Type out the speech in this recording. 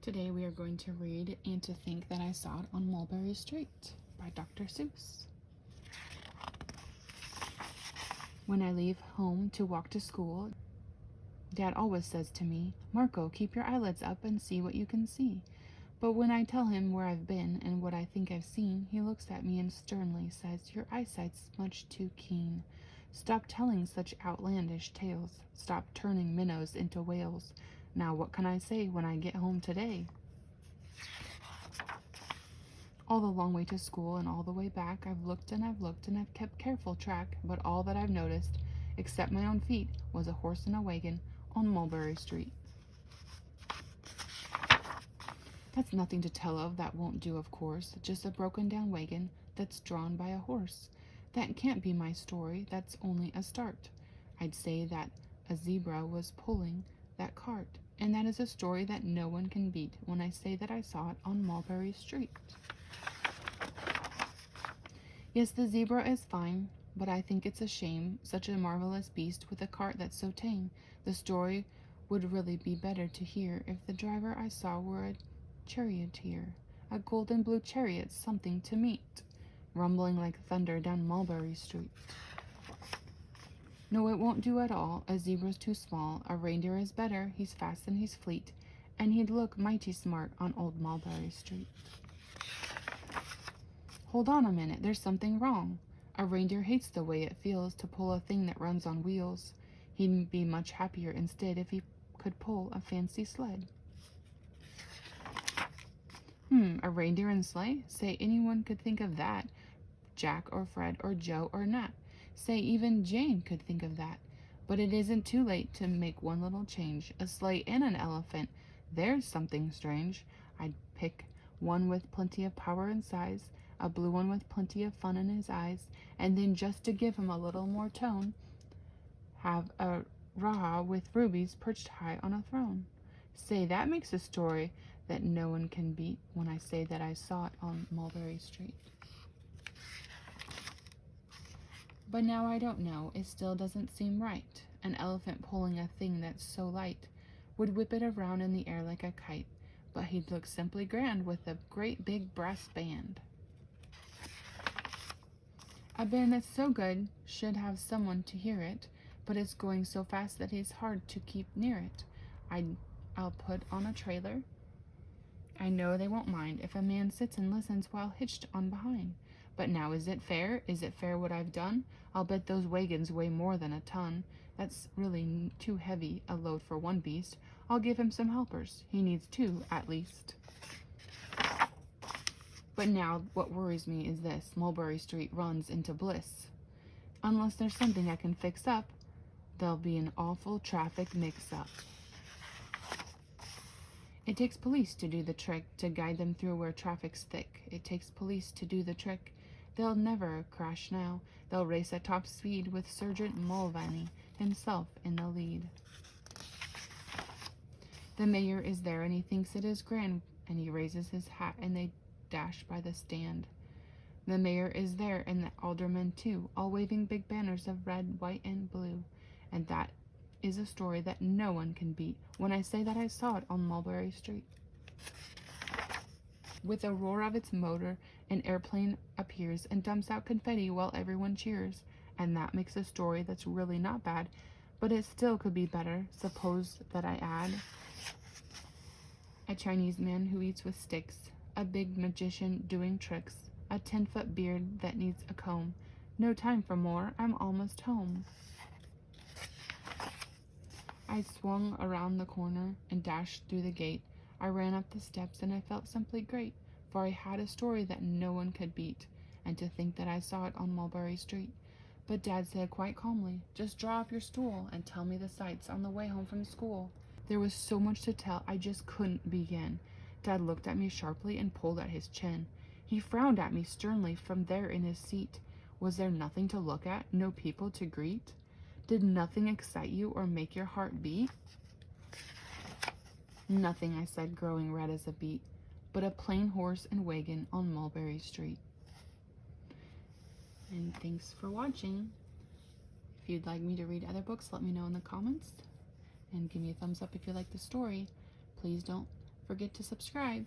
Today we are going to read And to Think That I Saw It on Mulberry Street by Dr. Seuss. When I leave home to walk to school, Dad always says to me, "Marco, keep your eyelids up and see what you can see." But when I tell him where I've been and what I think I've seen, he looks at me and sternly says, "Your eyesight's much too keen. Stop telling such outlandish tales. Stop turning minnows into whales. Now what can I say when I get home today?" All the long way to school and all the way back, I've looked and I've looked and I've kept careful track, but all that I've noticed, except my own feet, was a horse and a wagon on Mulberry Street. That's nothing to tell of, that won't do, of course, just a broken down wagon that's drawn by a horse. That can't be my story, that's only a start. I'd say that a zebra was pulling that cart, and that is a story that no one can beat when I say that I saw it on Mulberry Street. Yes, the zebra is fine, but I think it's a shame, such a marvelous beast with a cart that's so tame. The story would really be better to hear if the driver I saw were a charioteer, a golden blue chariot, something to meet, rumbling like thunder down Mulberry Street. No, it won't do at all. A zebra's too small. A reindeer is better. He's fast and he's fleet, and he'd look mighty smart on old Mulberry Street. Hold on a minute, there's something wrong. A reindeer hates the way it feels to pull a thing that runs on wheels. He'd be much happier instead if he could pull a fancy sled. A reindeer and sleigh? Say, anyone could think of that. Jack or Fred or Joe or Nat. Say, even Jane could think of that. But it isn't too late to make one little change. A sleigh and an elephant. There's something strange. I'd pick one with plenty of power and size, a blue one with plenty of fun in his eyes, and then just to give him a little more tone, have a Raha with rubies perched high on a throne. Say, that makes a story that no one can beat when I say that I saw it on Mulberry Street. But now I don't know, it still doesn't seem right. An elephant pulling a thing that's so light would whip it around in the air like a kite, but he'd look simply grand with a great big brass band. A band that's so good should have someone to hear it, but it's going so fast that it's hard to keep near it. I'll put on a trailer. I know they won't mind if a man sits and listens while hitched on behind. But now, is it fair? Is it fair what I've done? I'll bet those wagons weigh more than a ton. That's really too heavy a load for one beast. I'll give him some helpers. He needs two, at least. But now, what worries me is this. Mulberry Street runs into bliss. Unless there's something I can fix up, there'll be an awful traffic mix-up. It takes police to do the trick, to guide them through where traffic's thick. It takes police to do the trick. They'll never crash now. They'll race at top speed with Sergeant Mulvaney himself in the lead. The mayor is there and he thinks it is grand, and he raises his hat and they dash by the stand. The mayor is there and the aldermen too, all waving big banners of red, white, and blue. And that is a story that no one can beat when I say that I saw it on Mulberry Street. With a roar of its motor, an airplane appears and dumps out confetti while everyone cheers. And that makes a story that's really not bad, but it still could be better. Suppose that I add a Chinese man who eats with sticks, a big magician doing tricks, a 10-foot beard that needs a comb. No time for more, I'm almost home. I swung around the corner and dashed through the gate. I ran up the steps and I felt simply great, for I had a story that no one could beat, and to think that I saw it on Mulberry Street. But Dad said quite calmly, "Just draw up your stool and tell me the sights on the way home from school." There was so much to tell, I just couldn't begin. Dad looked at me sharply and pulled at his chin. He frowned at me sternly from there in his seat. Was there nothing to look at, no people to greet? Did nothing excite you or make your heart beat? Nothing, I said, growing red as a beet, but a plain horse and wagon on Mulberry Street. And thanks for watching. If you'd like me to read other books, let me know in the comments. And give me a thumbs up if you like the story. Please don't forget to subscribe.